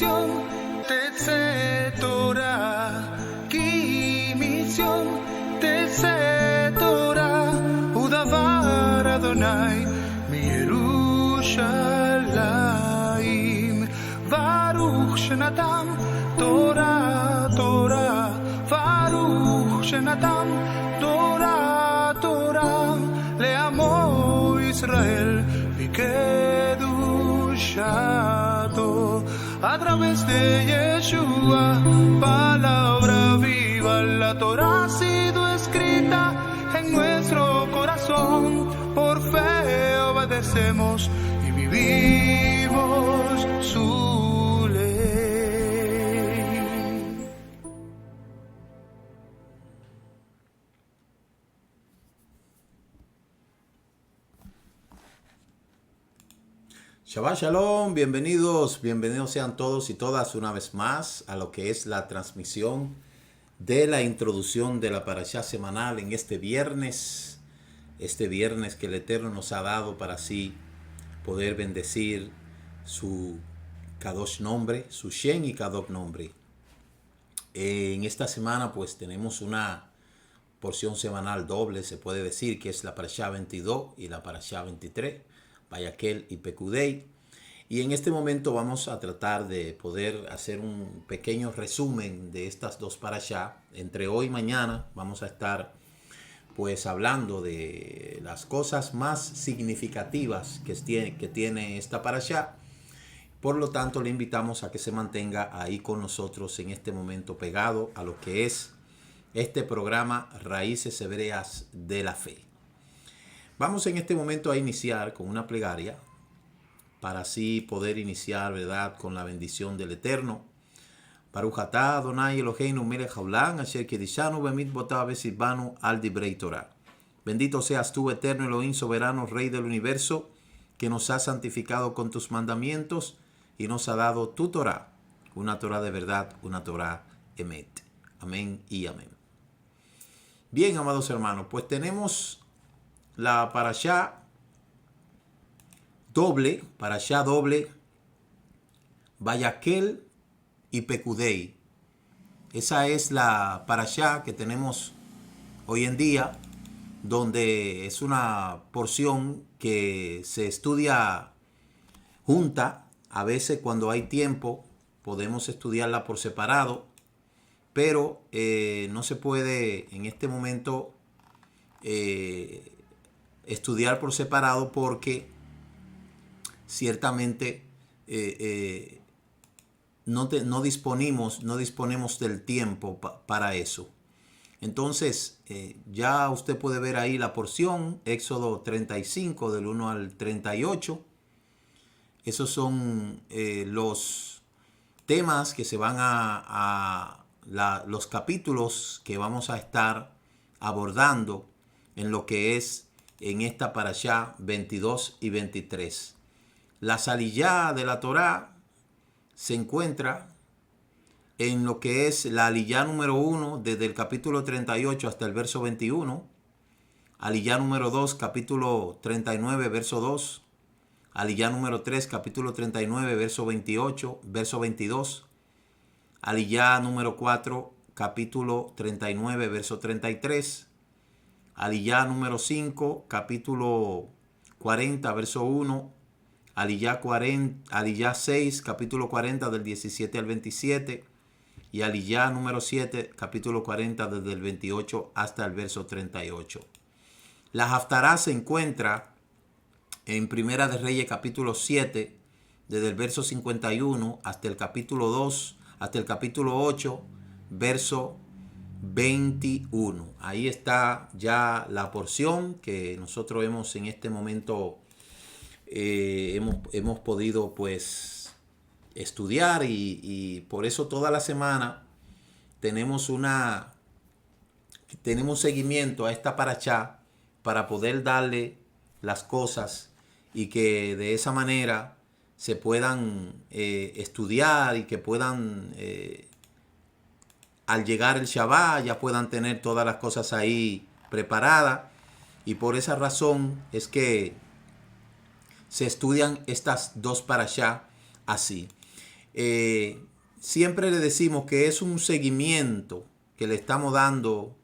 mission Tetze Torah, Ki mission Tetze Torah, Udavar Adonai miYerushalayim, Baruch Shenatam Torah Torah, Baruch Shenatam Torah Torah, Le'amo Israel Kedushato, a través de Yeshua, palabra viva, la Torah ha sido escrita en nuestro corazón, por fe obedecemos y vivimos su ley. Shabbat Shalom, bienvenidos sean todos y todas una vez más a lo que es la transmisión de la introducción de la parashá semanal en este viernes que el Eterno nos ha dado para así poder bendecir su Kadosh nombre, su Shem y Kadosh nombre. En esta semana pues tenemos una porción semanal doble, se puede decir, que es la parashá 22 y la parashá 23. Vayakhel y Pekudei. Y en este momento vamos a tratar de poder hacer un pequeño resumen de estas dos parashá. Entre hoy y mañana vamos a estar pues hablando de las cosas más significativas que tiene esta parashá. Por lo tanto, le invitamos a que se mantenga ahí con nosotros en este momento pegado a lo que es este programa Raíces Hebreas de la Fe. Vamos en este momento a iniciar con una plegaria para así poder iniciar, ¿verdad?, con la bendición del Eterno. Baruch atah Adonai Eloheinu melech haolam asher kidishanu bemitzvotav v'tzivanu al divrei Torah. Bendito seas tú, Eterno Elohim, soberano, Rey del universo, que nos has santificado con tus mandamientos y nos ha dado tu Torah, una Torah de verdad, una Torah emet. Amén y amén. Bien, amados hermanos, pues tenemos la parashá doble, Vayakhel y Pekudei. Esa es la parashá que tenemos hoy en día, donde es una porción que se estudia junta. A veces cuando hay tiempo podemos estudiarla por separado, pero no se puede en este momento estudiar por separado porque ciertamente no disponemos del tiempo para eso. Entonces ya usted puede ver ahí la porción, Éxodo 35 del 1 al 38. Esos son los temas que se van los capítulos que vamos a estar abordando en lo que es en esta parashá 22 y 23. La aliyá de la Torá se encuentra en lo que es la aliyá número 1 desde el capítulo 38 hasta el verso 21, aliyá número 2 capítulo 39 verso 2, aliyá número 3 capítulo 39 verso 28, verso 22, aliyá número 4 capítulo 39 verso 33, aliyá número 5, capítulo 40, verso 1, aliyá 6, capítulo 40, del 17 al 27, y aliyá número 7, capítulo 40, desde el 28 hasta el verso 38. La Haftará se encuentra en Primera de Reyes, capítulo 7, desde el verso 51 hasta el capítulo 2, hasta el capítulo 8, verso 21. Ahí está ya la porción que nosotros hemos en este momento hemos podido pues estudiar y por eso toda la semana tenemos seguimiento a esta parashá para poder darle las cosas y que de esa manera se puedan estudiar y que puedan al llegar el Shabbat ya puedan tener todas las cosas ahí preparadas, y por esa razón es que se estudian estas dos parashá así. siempre le decimos que es un seguimiento que le estamos dando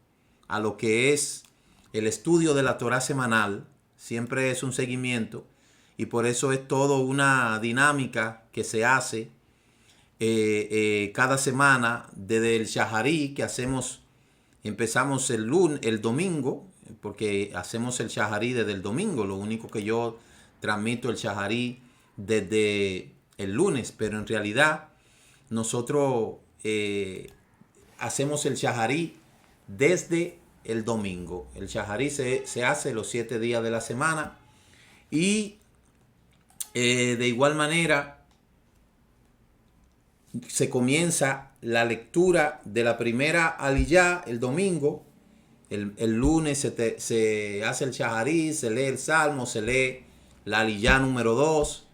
a lo que es el estudio de la Torá semanal. Siempre es un seguimiento y por eso es todo una dinámica que se hace cada semana desde el Shaharí que hacemos. Empezamos el domingo, porque hacemos el Shaharí desde el domingo. Lo único que yo transmito el Shaharí desde el lunes, pero en realidad nosotros hacemos el Shaharí desde el domingo. El Shaharí se hace los 7 días de la semana y de igual manera se comienza la lectura de la primera aliyá el domingo. El lunes se hace el Shaharí, se lee el Salmo, se lee la aliyá número 2.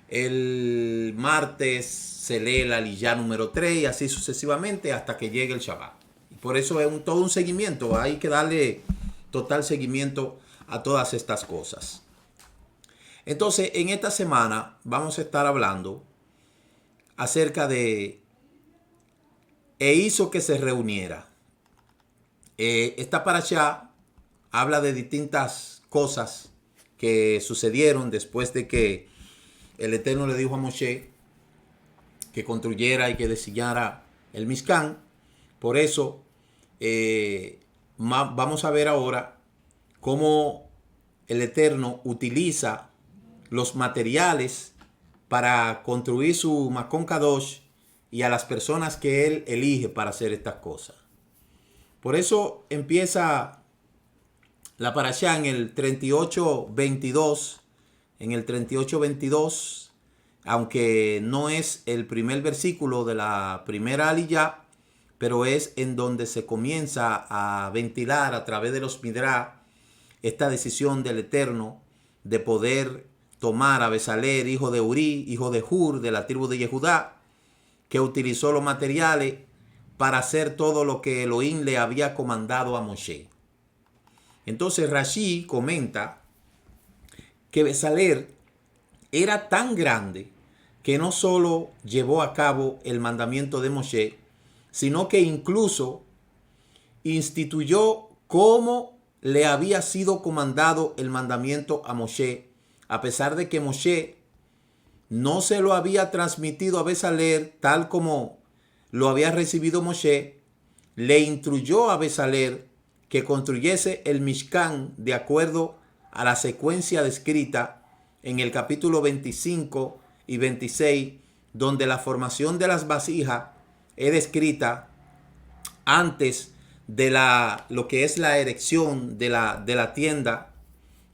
El martes se lee la aliyá número 3 y así sucesivamente hasta que llegue el Shabbat. Y por eso es todo un seguimiento. Hay que darle total seguimiento a todas estas cosas. Entonces, en esta semana vamos a estar hablando acerca de e hizo que se reuniera. Esta parashá habla de distintas cosas que sucedieron después de que el Eterno le dijo a Moshe que construyera y que diseñara el Mishkan. Por eso vamos a ver ahora cómo el Eterno utiliza los materiales para construir su Makon Kadosh y a las personas que él elige para hacer estas cosas. Por eso empieza la parashá en el 38:22. En el 38:22, aunque no es el primer versículo de la primera aliyá, pero es en donde se comienza a ventilar a través de los Midrash esta decisión del Eterno de poder tomar a Besaler, hijo de Uri, hijo de Hur, de la tribu de Yehudá, que utilizó los materiales para hacer todo lo que Elohim le había comandado a Moshe. Entonces Rashi comenta que Besaler era tan grande que no solo llevó a cabo el mandamiento de Moshe, sino que incluso instituyó cómo le había sido comandado el mandamiento a Moshe, a pesar de que Moshe no se lo había transmitido a Besaler tal como lo había recibido Moshe. Le instruyó a Besaler que construyese el Mishkan de acuerdo a la secuencia descrita en el capítulo 25 y 26, donde la formación de las vasijas es descrita antes de lo que es la erección de la tienda.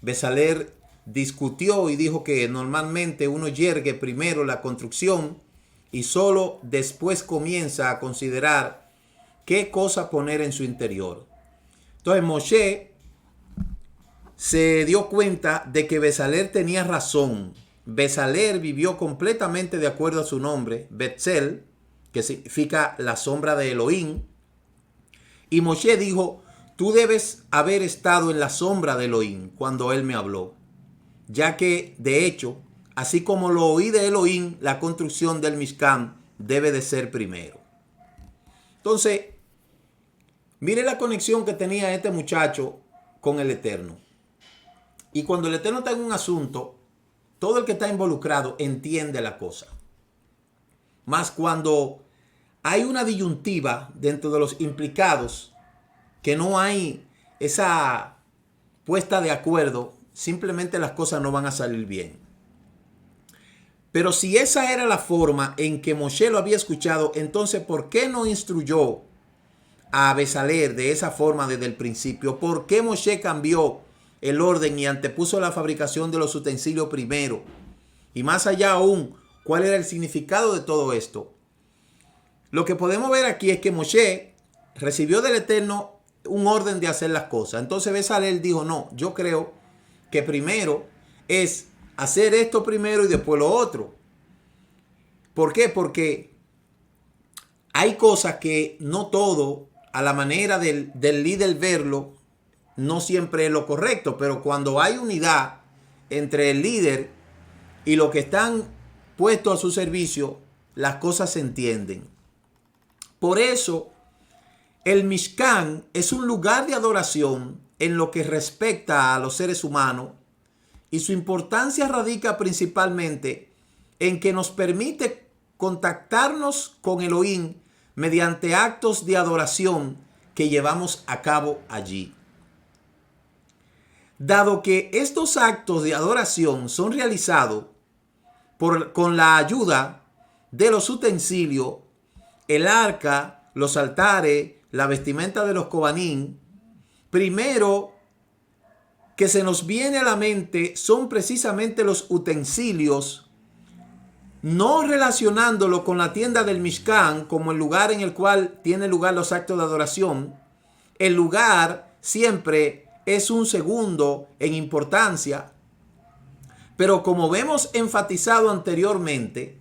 Besaler discutió y dijo que normalmente uno yergue primero la construcción y solo después comienza a considerar qué cosa poner en su interior. Entonces Moshe se dio cuenta de que Besaler tenía razón. Besaler vivió completamente de acuerdo a su nombre, Betzel, que significa la sombra de Elohim. Y Moshe dijo: tú debes haber estado en la sombra de Elohim cuando él me habló, ya que de hecho, así como lo oí de Elohim, la construcción del Mishkan debe de ser primero. Entonces, mire la conexión que tenía este muchacho con el Eterno. Y cuando el Eterno está en un asunto, todo el que está involucrado entiende la cosa. Más cuando hay una disyuntiva dentro de los implicados, que no hay esa puesta de acuerdo, simplemente las cosas no van a salir bien. Pero si esa era la forma en que Moshe lo había escuchado, entonces ¿por qué no instruyó a Besaler de esa forma desde el principio? ¿Por qué Moshe cambió el orden y antepuso la fabricación de los utensilios primero? Y más allá aún, ¿cuál era el significado de todo esto? Lo que podemos ver aquí es que Moshe recibió del Eterno un orden de hacer las cosas. Entonces Besaler dijo: no, yo creo que primero es hacer esto primero y después lo otro. ¿Por qué? Porque hay cosas que no todo, a la manera del líder verlo, no siempre es lo correcto. Pero cuando hay unidad entre el líder y los que están puestos a su servicio, las cosas se entienden. Por eso, el Mishkan es un lugar de adoración en lo que respecta a los seres humanos, y su importancia radica principalmente en que nos permite contactarnos con Elohim mediante actos de adoración que llevamos a cabo allí. Dado que estos actos de adoración son realizados con la ayuda de los utensilios, el arca, los altares, la vestimenta de los cobanín, primero que se nos viene a la mente son precisamente los utensilios, no relacionándolo con la tienda del Mishkan como el lugar en el cual tienen lugar los actos de adoración. El lugar siempre es un segundo en importancia, pero como vemos enfatizado anteriormente,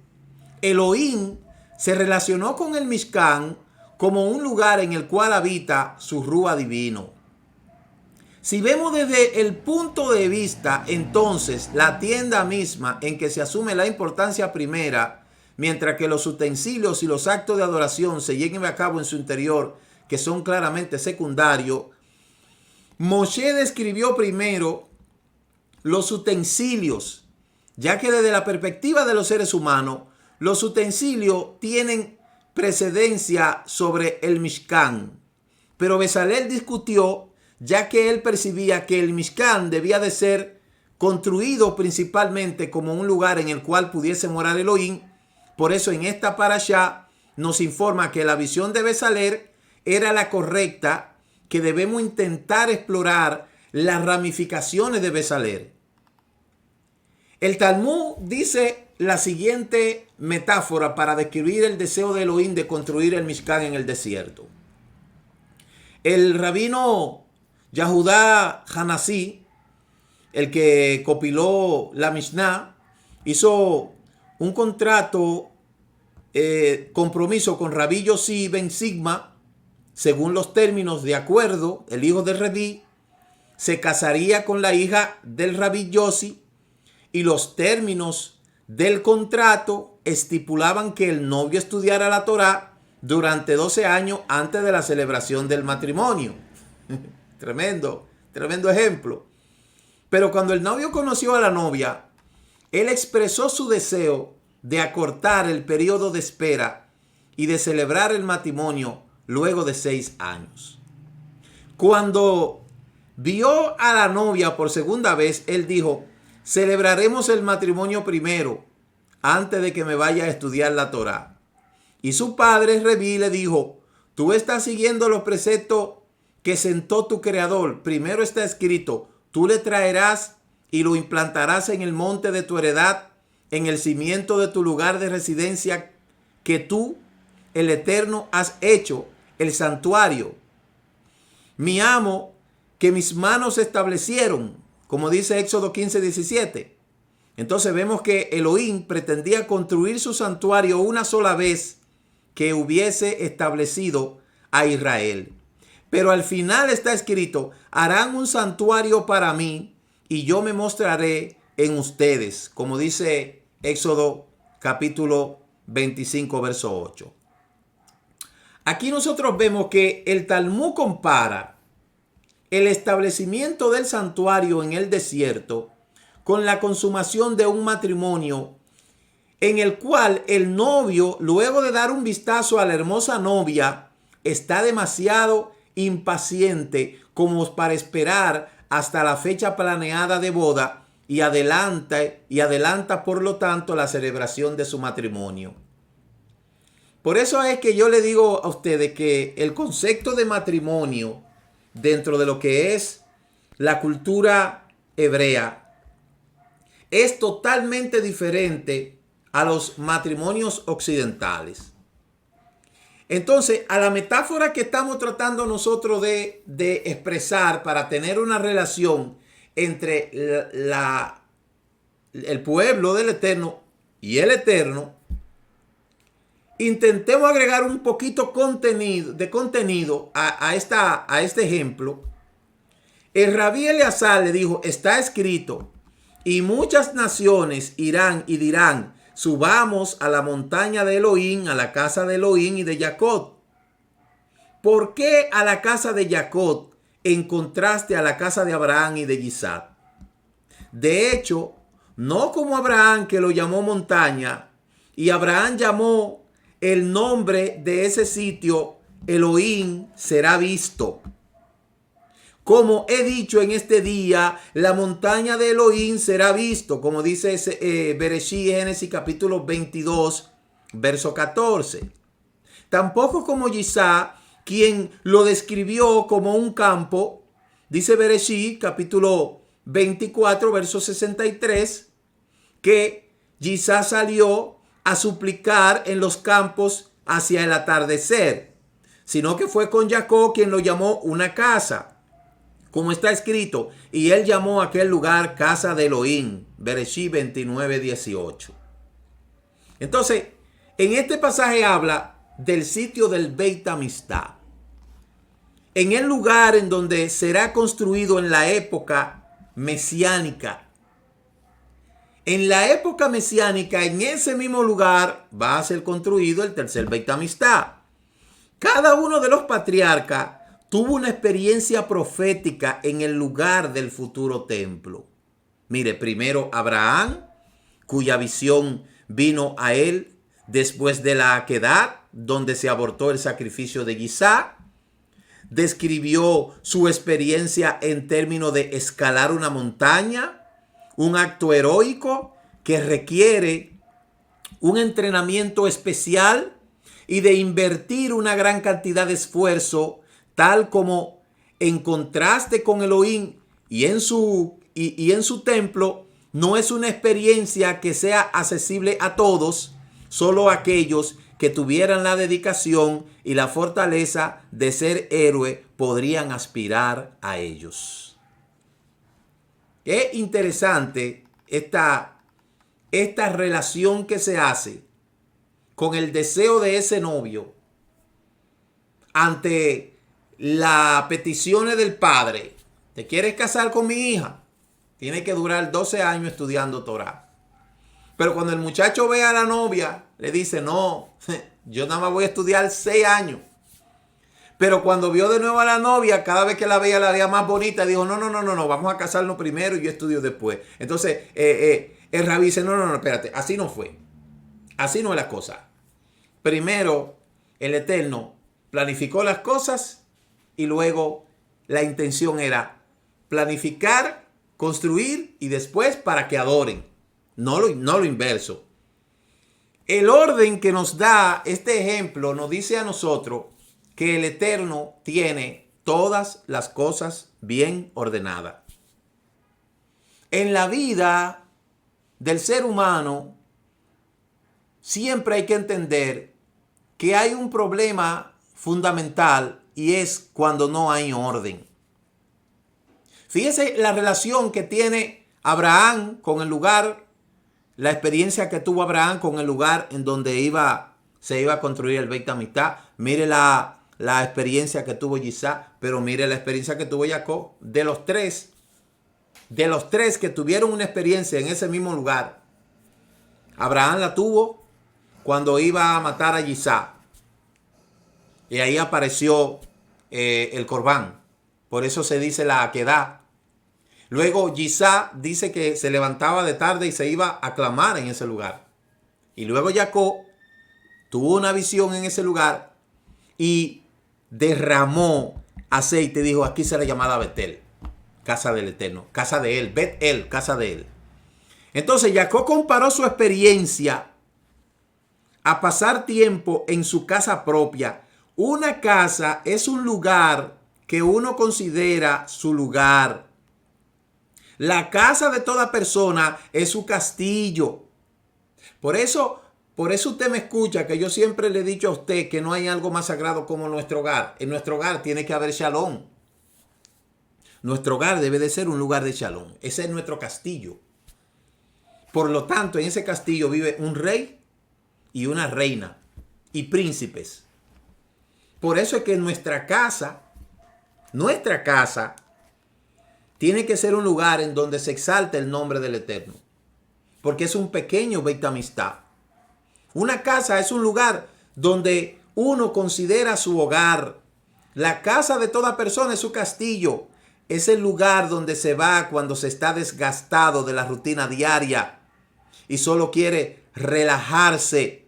Elohim se relacionó con el Mishkan como un lugar en el cual habita su Rúa divino. Si vemos desde el punto de vista, entonces, la tienda misma en que se asume la importancia primera, mientras que los utensilios y los actos de adoración se lleven a cabo en su interior, que son claramente secundarios, Moshe describió primero los utensilios, ya que desde la perspectiva de los seres humanos, los utensilios tienen precedencia sobre el Mishkan. Pero Bezalel discutió, ya que él percibía que el Mishkan debía de ser construido principalmente como un lugar en el cual pudiese morar Elohim. Por eso en esta parashá nos informa que la visión de Bezalel era la correcta, que debemos intentar explorar las ramificaciones de Bezalel. El Talmud dice la siguiente metáfora para describir el deseo de Elohim de construir el Mishkan en el desierto. El rabino Yahudá Hanasí, el que compiló la Mishnah, hizo un compromiso con Rabbi Yossi ben Sigma. Según los términos de acuerdo, el hijo de Rabbi se casaría con la hija del Rabbi Yossi, y los términos del contrato estipulaban que el novio estudiara la Torá durante 12 años antes de la celebración del matrimonio. Tremendo ejemplo. Pero cuando el novio conoció a la novia, él expresó su deseo de acortar el periodo de espera y de celebrar el matrimonio luego de 6 años. Cuando vio a la novia por segunda vez, él dijo: celebraremos el matrimonio primero, antes de que me vaya a estudiar la Torá. Y su padre Reví le dijo: tú estás siguiendo los preceptos que sentó tu creador. Primero está escrito: tú le traerás y lo implantarás en el monte de tu heredad, en el cimiento de tu lugar de residencia, que tú, el Eterno, has hecho, el santuario. Mi amo, que mis manos establecieron, como dice Éxodo 15:17. Entonces vemos que Elohim pretendía construir su santuario una sola vez que hubiese establecido a Israel. Pero al final está escrito: harán un santuario para mí y yo me mostraré en ustedes, como dice Éxodo capítulo 25, verso 8. Aquí nosotros vemos que el Talmud compara el establecimiento del santuario en el desierto con la consumación de un matrimonio en el cual el novio, luego de dar un vistazo a la hermosa novia, está demasiado impaciente como para esperar hasta la fecha planeada de boda y adelanta por lo tanto la celebración de su matrimonio. Por eso es que yo le digo a ustedes que el concepto de matrimonio dentro de lo que es la cultura hebrea es totalmente diferente a los matrimonios occidentales. Entonces, a la metáfora que estamos tratando nosotros de expresar para tener una relación entre el pueblo del Eterno y el Eterno, intentemos agregar un poquito de contenido a este ejemplo. El Rabí Eleazar le dijo: está escrito, y muchas naciones irán y dirán: subamos a la montaña de Elohim, a la casa de Elohim y de Jacob. ¿Por qué a la casa de Jacob en contraste a la casa de Abraham y de Isaac? De hecho, no como Abraham, que lo llamó montaña, y Abraham llamó el nombre de ese sitio Elohim será visto. Como he dicho en este día, la montaña de Elohim será visto, como dice Bereshit, Génesis capítulo 22, verso 14. Tampoco como Isaac, quien lo describió como un campo, dice Bereshit capítulo 24, verso 63, que Isaac salió a suplicar en los campos hacia el atardecer, sino que fue con Jacob quien lo llamó una casa, como está escrito, y él llamó a aquel lugar casa de Elohim, Bereshit 29, 18. Entonces, en este pasaje habla del sitio del Beit Amistad, en el lugar en donde será construido en la época mesiánica. En la época mesiánica, en ese mismo lugar, va a ser construido el tercer Beit Amistad. Cada uno de los patriarcas tuvo una experiencia profética en el lugar del futuro templo. Mire, primero Abraham, cuya visión vino a él después de la Akedah, donde se abortó el sacrificio de Isaac. Describió su experiencia en términos de escalar una montaña, un acto heroico que requiere un entrenamiento especial y de invertir una gran cantidad de esfuerzo, tal como en contraste con Elohim y en su templo, no es una experiencia que sea accesible a todos, solo aquellos que tuvieran la dedicación y la fortaleza de ser héroe podrían aspirar a ellos. Es interesante esta relación que se hace con el deseo de ese novio ante las peticiones del padre. ¿Te quieres casar con mi hija? Tiene que durar 12 años estudiando Torah. Pero cuando el muchacho ve a la novia, le dice, no, yo nada más voy a estudiar 6 años. Pero cuando vio de nuevo a la novia, cada vez que la veía más bonita, dijo, no, vamos a casarnos primero y yo estudio después. Entonces, el rabí dice, no, espérate, así no fue. Así no es la cosa. Primero, el Eterno planificó las cosas y luego la intención era planificar, construir y después para que adoren. No lo inverso. El orden que nos da este ejemplo nos dice a nosotros que el Eterno tiene todas las cosas bien ordenadas. En la vida del ser humano siempre hay que entender que hay un problema fundamental y es cuando no hay orden. Fíjese la relación que tiene Abraham con el lugar, la experiencia que tuvo Abraham con el lugar en donde se iba a construir el Beit Amistad. Mire la experiencia que tuvo Isaac, pero mire la experiencia que tuvo Jacob. De los tres que tuvieron una experiencia en ese mismo lugar, Abraham la tuvo cuando iba a matar a Isaac. Y ahí apareció el Corbán. Por eso se dice la Akedah. Luego Isaac dice que se levantaba de tarde y se iba a clamar en ese lugar. Y luego Jacob tuvo una visión en ese lugar y derramó aceite. Dijo, aquí será llamada Betel, casa del Eterno, casa de él, Bet-El, casa de él. Entonces Jacob comparó su experiencia a pasar tiempo en su casa propia. Una casa es un lugar que uno considera su lugar. La casa de toda persona es su castillo. Por eso usted me escucha que yo siempre le he dicho a usted que no hay algo más sagrado como nuestro hogar. En nuestro hogar tiene que haber shalom. Nuestro hogar debe de ser un lugar de shalom. Ese es nuestro castillo. Por lo tanto, en ese castillo vive un rey y una reina y príncipes. Por eso es que nuestra casa tiene que ser un lugar en donde se exalte el nombre del Eterno. Porque es un pequeño Beit Amistad. Una casa es un lugar donde uno considera su hogar. La casa de toda persona es su castillo. Es el lugar donde se va cuando se está desgastado de la rutina diaria y solo quiere relajarse.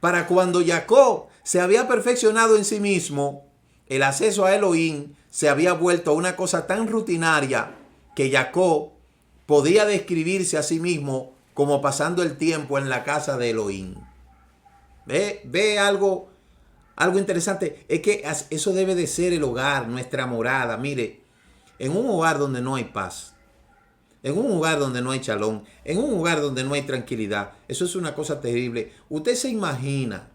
Para cuando Jacob se había perfeccionado en sí mismo, el acceso a Elohim se había vuelto una cosa tan rutinaria que Jacob podía describirse a sí mismo como pasando el tiempo en la casa de Elohim. Ve algo interesante. Es que eso debe de ser el hogar, nuestra morada. Mire, en un hogar donde no hay paz, en un hogar donde no hay shalom, en un hogar donde no hay tranquilidad, eso es una cosa terrible. Usted se imagina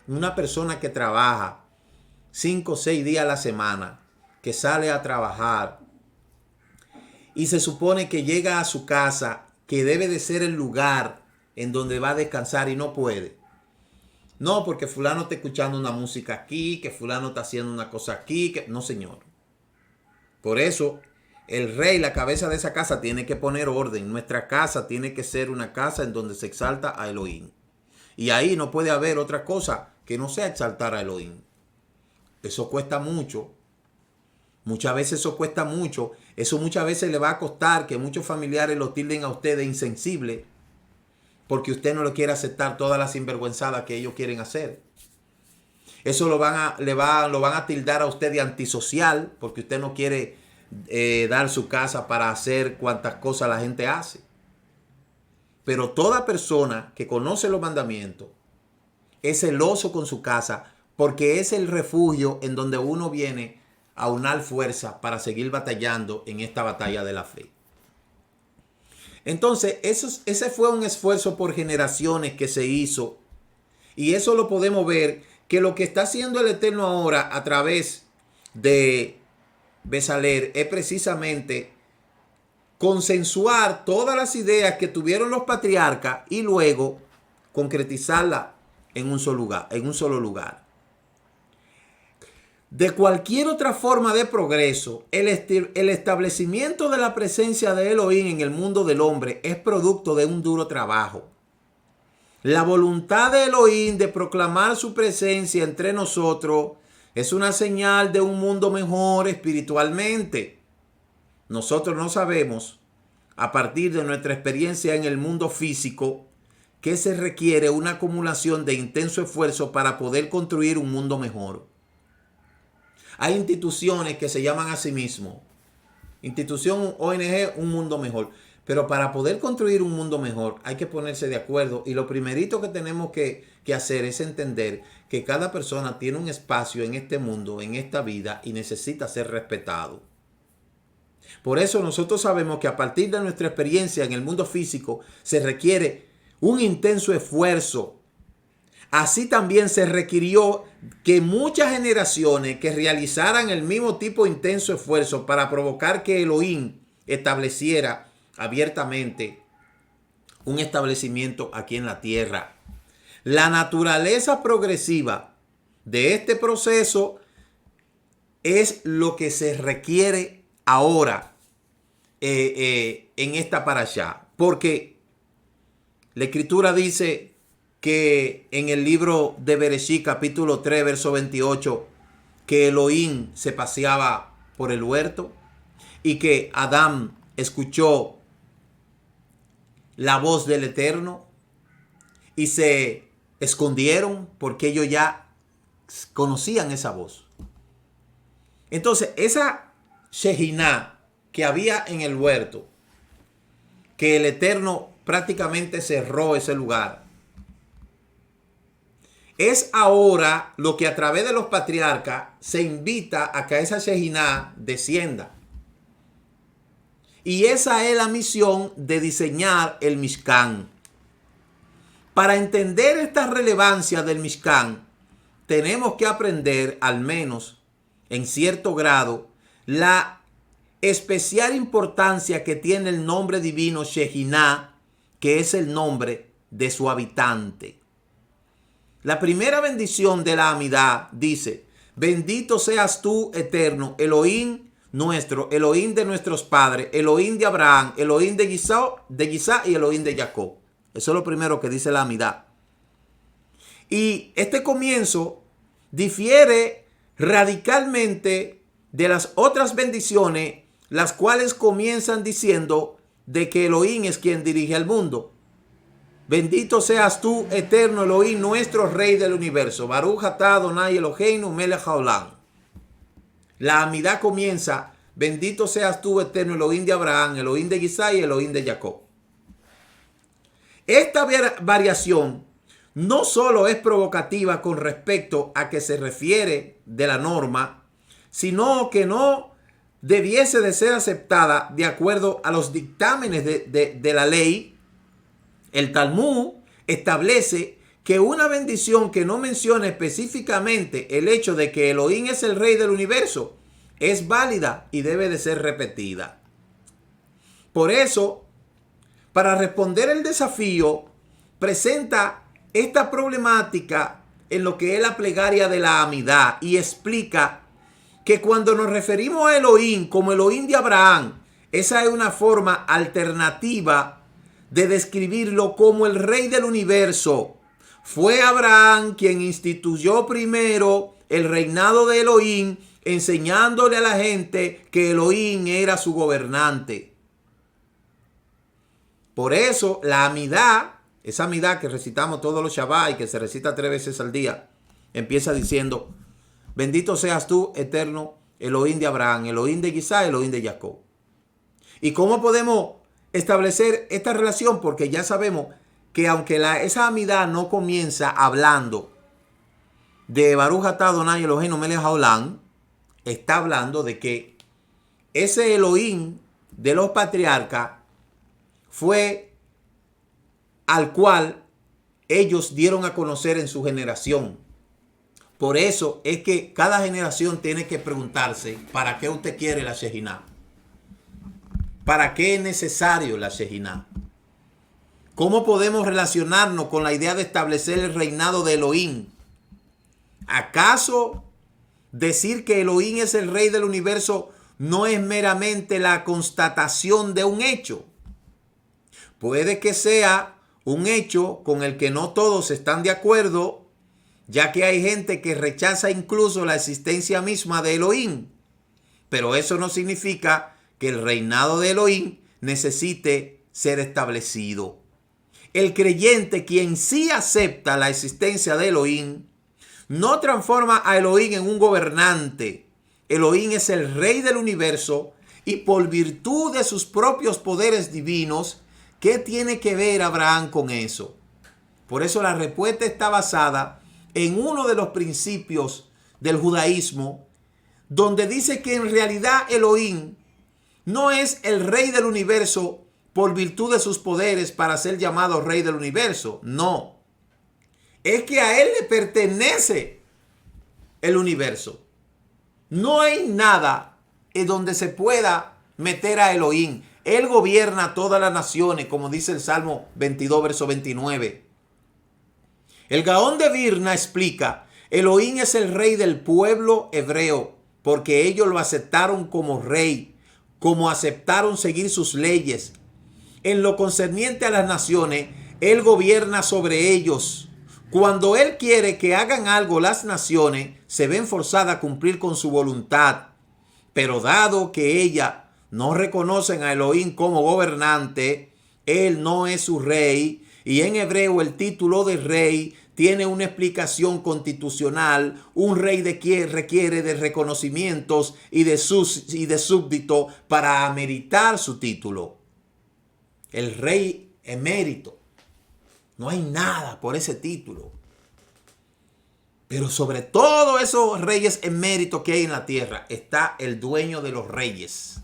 una persona que trabaja 5 o 6 días a la semana, que sale a trabajar y se supone que llega a su casa, que debe de ser el lugar en donde va a descansar y no puede. No, porque fulano está escuchando una música aquí, que fulano está haciendo una cosa aquí, que no, señor. Por eso el rey, la cabeza de esa casa, tiene que poner orden. Nuestra casa tiene que ser una casa en donde se exalta a Elohim. Y ahí no puede haber otra cosa que no sea exaltar a Elohim. Eso cuesta mucho. Muchas veces eso cuesta mucho. Eso muchas veces le va a costar que muchos familiares lo tilden a usted de insensible, porque usted no le quiere aceptar todas las sinvergüenzadas que ellos quieren hacer. Eso lo van a tildar a usted de antisocial, porque usted no quiere dar su casa para hacer cuantas cosas la gente hace. Pero toda persona que conoce los mandamientos es celoso con su casa, porque es el refugio en donde uno viene a unar fuerza para seguir batallando en esta batalla de la fe. Entonces, ese fue un esfuerzo por generaciones que se hizo. Y eso lo podemos ver, que lo que está haciendo el Eterno ahora a través de Besaleel es precisamente consensuar todas las ideas que tuvieron los patriarcas y luego concretizarlas en un solo lugar. De cualquier otra forma de progreso, el establecimiento de la presencia de Elohim en el mundo del hombre es producto de un duro trabajo. La voluntad de Elohim de proclamar su presencia entre nosotros es una señal de un mundo mejor espiritualmente. Nosotros no sabemos, a partir de nuestra experiencia en el mundo físico, que se requiere una acumulación de intenso esfuerzo para poder construir un mundo mejor. Hay instituciones que se llaman a sí mismos, institución ONG, un mundo mejor. Pero para poder construir un mundo mejor hay que ponerse de acuerdo. Y lo primerito que tenemos que hacer es entender que cada persona tiene un espacio en este mundo, en esta vida, y necesita ser respetado. Por eso nosotros sabemos que a partir de nuestra experiencia en el mundo físico se requiere un intenso esfuerzo. Así también se requirió que muchas generaciones que realizaran el mismo tipo de intenso esfuerzo para provocar que Elohim estableciera abiertamente un establecimiento aquí en la tierra. La naturaleza progresiva de este proceso es lo que se requiere ahora en esta parashá, porque la escritura dice que en el libro de Bereshit, capítulo 3, verso 28, que Elohim se paseaba por el huerto y que Adán escuchó la voz del Eterno y se escondieron porque ellos ya conocían esa voz. Entonces, esa Shejiná que había en el huerto, que el Eterno prácticamente cerró ese lugar, es ahora lo que a través de los patriarcas se invita a que esa Shejiná descienda. Y esa es la misión de diseñar el Mishkan. Para entender esta relevancia del Mishkan, tenemos que aprender, al menos en cierto grado, la especial importancia que tiene el nombre divino Shejiná, que es el nombre de su habitante. La primera bendición de la Amidá dice: bendito seas tú, Eterno, Elohim nuestro, Elohim de nuestros padres, Elohim de Abraham, Elohim de Isaac y Elohim de Jacob. Eso es lo primero que dice la Amidá. Y este comienzo difiere radicalmente de las otras bendiciones, las cuales comienzan diciendo de que Elohim es quien dirige al mundo. Bendito seas tú, eterno Elohim, nuestro Rey del universo. Baruch atah Adonai Eloheinu melech haolam. La amidad comienza, bendito seas tú, eterno Elohim de Abraham, Elohim de Isaac y Elohim de Jacob. Esta variación no solo es provocativa con respecto a que se refiere de la norma, sino que no debiese de ser aceptada de acuerdo a los dictámenes de la ley. El Talmud establece que una bendición que no menciona específicamente el hecho de que Elohim es el Rey del universo es válida y debe de ser repetida. Por eso, para responder el desafío, presenta esta problemática en lo que es la plegaria de la amidad y explica que cuando nos referimos a Elohim como Elohim de Abraham, esa es una forma alternativa de describirlo como el Rey del universo. Fue Abraham quien instituyó primero el reinado de Elohim, enseñándole a la gente que Elohim era su gobernante. Por eso la amidad, esa amidad que recitamos todos los Shabbat y que se recita 3 veces al día, empieza diciendo, bendito seas tú, eterno Elohim de Abraham, Elohim de Isaac, Elohim de Jacob. ¿Y cómo podemos establecer esta relación? Porque ya sabemos que aunque esa amidad no comienza hablando de Baruch atah Adonai Eloheinu melech haolam, está hablando de que ese Elohim de los patriarcas fue al cual ellos dieron a conocer en su generación. Por eso es que cada generación tiene que preguntarse, ¿para qué usted quiere la Shejinah? ¿Para qué es necesario la Shejinah? ¿Cómo podemos relacionarnos con la idea de establecer el reinado de Elohim? ¿Acaso decir que Elohim es el Rey del universo no es meramente la constatación de un hecho? Puede que sea un hecho con el que no todos están de acuerdo, ya que hay gente que rechaza incluso la existencia misma de Elohim. Pero eso no significa que el reinado de Elohim necesite ser establecido. El creyente, quien sí acepta la existencia de Elohim, no transforma a Elohim en un gobernante. Elohim es el Rey del universo y por virtud de sus propios poderes divinos, ¿qué tiene que ver Abraham con eso? Por eso la respuesta está basada en uno de los principios del judaísmo, donde dice que en realidad Elohim no es el Rey del universo por virtud de sus poderes para ser llamado Rey del universo. No. Es que a él le pertenece el universo. No hay nada en donde se pueda meter a Elohim. Él gobierna todas las naciones, como dice el Salmo 22, verso 29. El Gaón de Vilna explica, Elohim es el rey del pueblo hebreo, porque ellos lo aceptaron como rey, como aceptaron seguir sus leyes. En lo concerniente a las naciones, él gobierna sobre ellos. Cuando él quiere que hagan algo, las naciones se ven forzadas a cumplir con su voluntad. Pero dado que ellas no reconocen a Elohim como gobernante, él no es su rey. Y en hebreo el título de rey tiene una explicación constitucional. Un rey requiere de reconocimientos y de súbdito para ameritar su título. El rey emérito. No hay nada por ese título. Pero sobre todo esos reyes eméritos que hay en la tierra está el dueño de los reyes.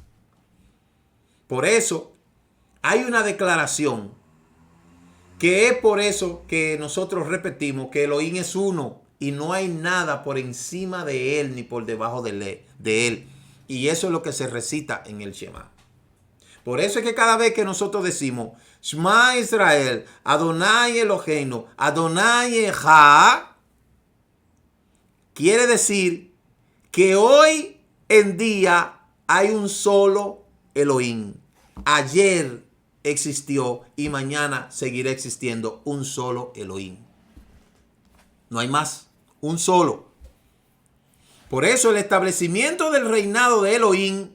Por eso hay una declaración que es por eso que nosotros repetimos que Elohim es uno y no hay nada por encima de él ni por debajo de él. Y eso es lo que se recita en el Shema. Por eso es que cada vez que nosotros decimos Shema Israel, Adonai Eloheinu, Adonai Echad, quiere decir que hoy en día hay un solo Elohim. Ayer existió y mañana seguirá existiendo un solo Elohim. No hay más, un solo. Por eso el establecimiento del reinado de Elohim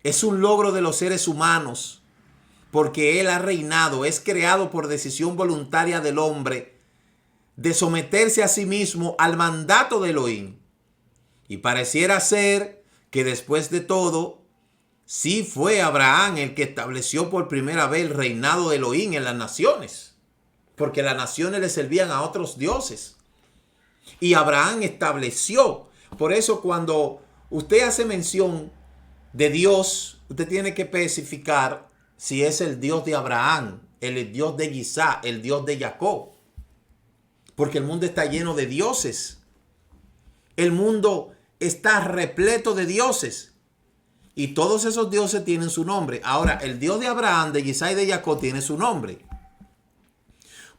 es un logro de los seres humanos, porque Él ha reinado, es creado por decisión voluntaria del hombre de someterse a sí mismo al mandato de Elohim. Y pareciera ser que después de todo, sí fue Abraham el que estableció por primera vez el reinado de Elohim en las naciones, porque las naciones le servían a otros dioses. Y Abraham estableció. Por eso cuando usted hace mención de Dios, usted tiene que especificar si es el Dios de Abraham, el Dios de Isaac, el Dios de Jacob. Porque el mundo está lleno de dioses. El mundo está repleto de dioses. Y todos esos dioses tienen su nombre. Ahora, el Dios de Abraham, de Isaac y de Jacob tiene su nombre.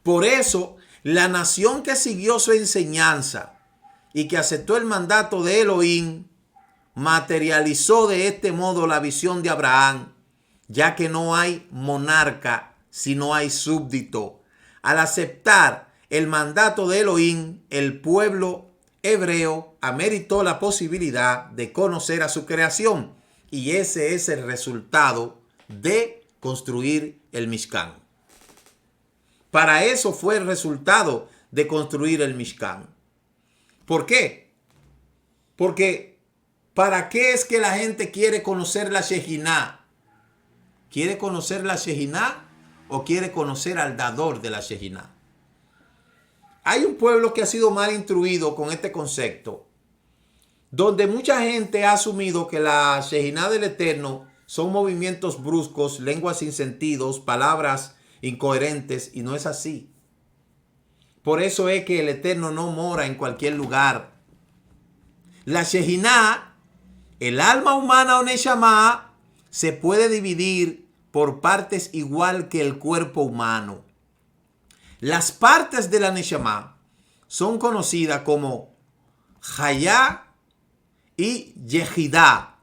Por eso, la nación que siguió su enseñanza y que aceptó el mandato de Elohim, materializó de este modo la visión de Abraham, ya que no hay monarca si no hay súbdito. Al aceptar el mandato de Elohim, el pueblo hebreo ameritó la posibilidad de conocer a su creación. Y ese es el resultado de construir el Mishkan. Para eso fue el resultado de construir el Mishkan. ¿Por qué? Porque ¿para qué es que la gente quiere conocer la Shejinah? ¿Quiere conocer la Shejinah o quiere conocer al dador de la Shejinah? Hay un pueblo que ha sido mal instruido con este concepto, donde mucha gente ha asumido que la Shejinah del Eterno son movimientos bruscos, lenguas sin sentidos, palabras incoherentes, y no es así. Por eso es que el Eterno no mora en cualquier lugar. La Shejinah, el alma humana o Neshama, se puede dividir por partes igual que el cuerpo humano. Las partes de la Neshama son conocidas como Hayá y Yehidá,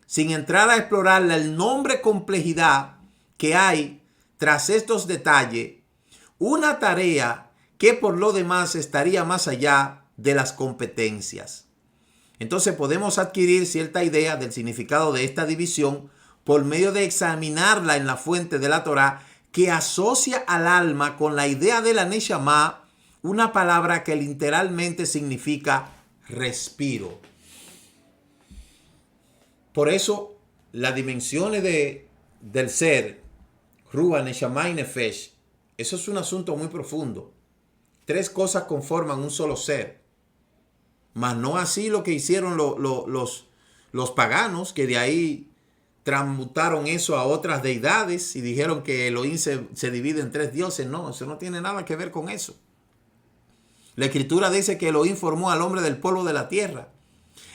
sin entrar a explorar el nombre complejidad que hay tras estos detalles, una tarea que por lo demás estaría más allá de las competencias. Entonces podemos adquirir cierta idea del significado de esta división por medio de examinarla en la fuente de la Torá, que asocia al alma con la idea de la Neshama, una palabra que literalmente significa respiro. Por eso, las dimensiones del ser, Ruach, Neshama y Nefesh, eso es un asunto muy profundo. Tres cosas conforman un solo ser. Mas no así lo que hicieron los paganos, que de ahí transmutaron eso a otras deidades y dijeron que Elohim se divide en tres dioses. No, eso no tiene nada que ver con eso. La Escritura dice que Elohim formó al hombre del polvo de la tierra.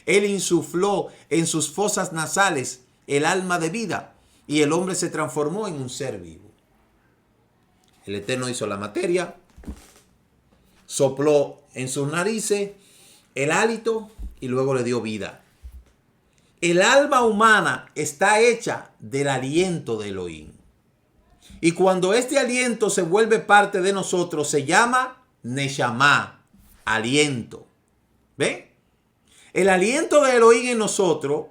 Él insufló en sus fosas nasales el alma de vida y el hombre se transformó en un ser vivo. El Eterno hizo la materia, sopló en sus narices el hálito y luego le dio vida. El alma humana está hecha del aliento de Elohim. Y cuando este aliento se vuelve parte de nosotros, se llama Neshama, aliento. ¿Ven? El aliento de Elohim en nosotros,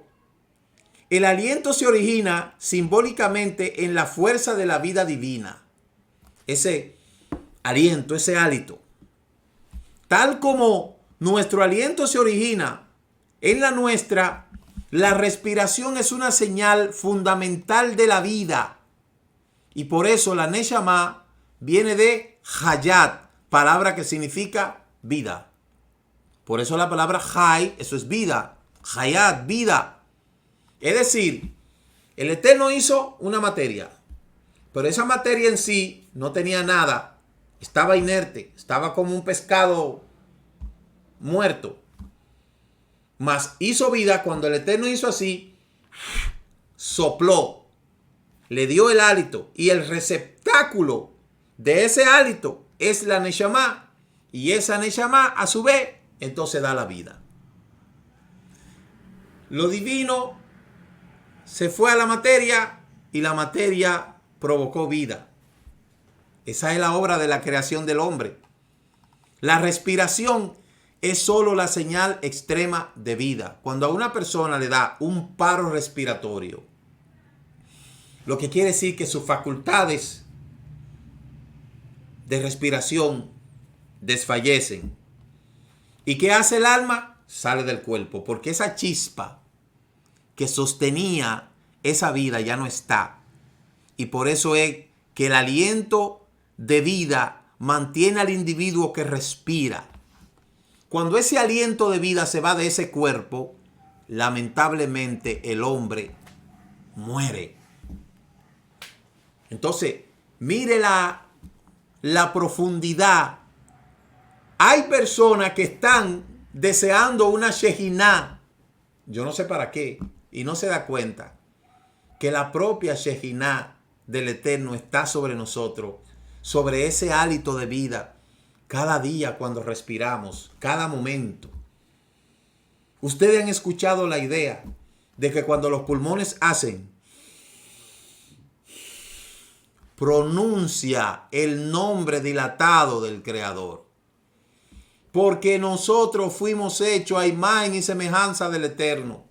el aliento se origina simbólicamente en la fuerza de la vida divina. Ese aliento, ese hálito. Tal como nuestro aliento se origina en la nuestra, la respiración es una señal fundamental de la vida. Y por eso la Neshama viene de Hayat, palabra que significa vida. Por eso la palabra Hay, eso es vida. Hayat, vida. Es decir, el Eterno hizo una materia, pero esa materia en sí no tenía nada. Estaba inerte, estaba como un pescado muerto. Mas hizo vida cuando el Eterno hizo así, sopló, le dio el hálito, y el receptáculo de ese hálito es la Neshama, y esa Neshama a su vez entonces da la vida. Lo divino se fue a la materia y la materia provocó vida. Esa es la obra de la creación del hombre. La respiración es solo la señal extrema de vida. Cuando a una persona le da un paro respiratorio, lo que quiere decir que sus facultades de respiración desfallecen. ¿Y qué hace el alma? Sale del cuerpo, porque esa chispa que sostenía esa vida ya no está. Y por eso es que el aliento de vida mantiene al individuo que respira. Cuando ese aliento de vida se va de ese cuerpo, lamentablemente el hombre muere. Entonces, mire la profundidad. Hay personas que están deseando una Shejiná, yo no sé para qué, y no se da cuenta que la propia Shejiná del Eterno está sobre nosotros, sobre ese hálito de vida, cada día cuando respiramos, cada momento. Ustedes han escuchado la idea de que cuando los pulmones hacen, pronuncia el nombre dilatado del Creador. Porque nosotros fuimos hechos a imagen y semejanza del Eterno.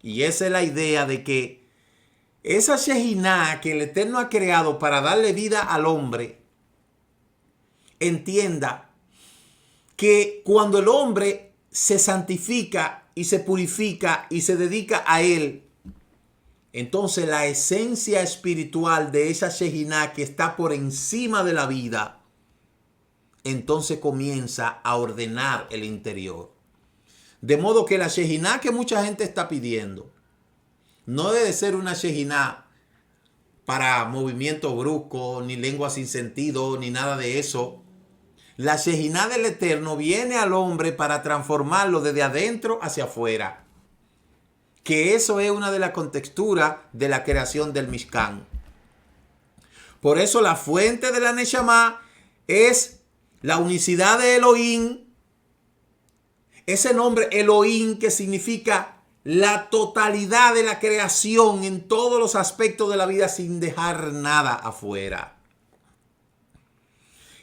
Y esa es la idea de que esa Shejiná que el Eterno ha creado para darle vida al hombre, entienda que cuando el hombre se santifica y se purifica y se dedica a él, entonces la esencia espiritual de esa Shejiná que está por encima de la vida, entonces comienza a ordenar el interior. De modo que la Shejiná que mucha gente está pidiendo no debe ser una Shejiná para movimiento brusco, ni lengua sin sentido, ni nada de eso. La Shejiná del Eterno viene al hombre para transformarlo desde adentro hacia afuera. Que eso es una de las contexturas de la creación del Mishkan. Por eso la fuente de la Neshama es la unicidad de Elohim, ese nombre Elohim que significa la totalidad de la creación en todos los aspectos de la vida sin dejar nada afuera.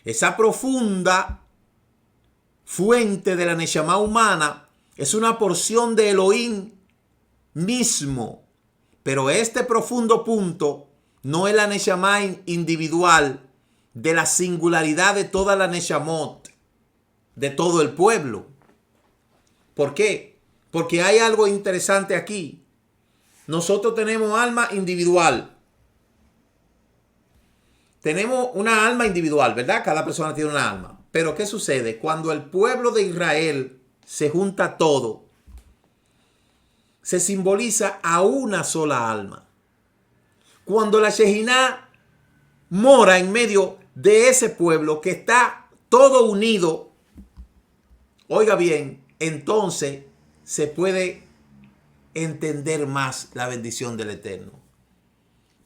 Esa profunda fuente de la Neshama humana es una porción de Elohim mismo, pero este profundo punto no es la Neshama individual de la singularidad de toda la Neshamot, de todo el pueblo. ¿Por qué? Porque hay algo interesante aquí. Nosotros tenemos alma individual. Tenemos una alma individual, ¿verdad? Cada persona tiene una alma. Pero ¿qué sucede? Cuando el pueblo de Israel se junta todo, se simboliza a una sola alma. Cuando la Shejiná mora en medio de ese pueblo que está todo unido, oiga bien, entonces se puede entender más la bendición del Eterno.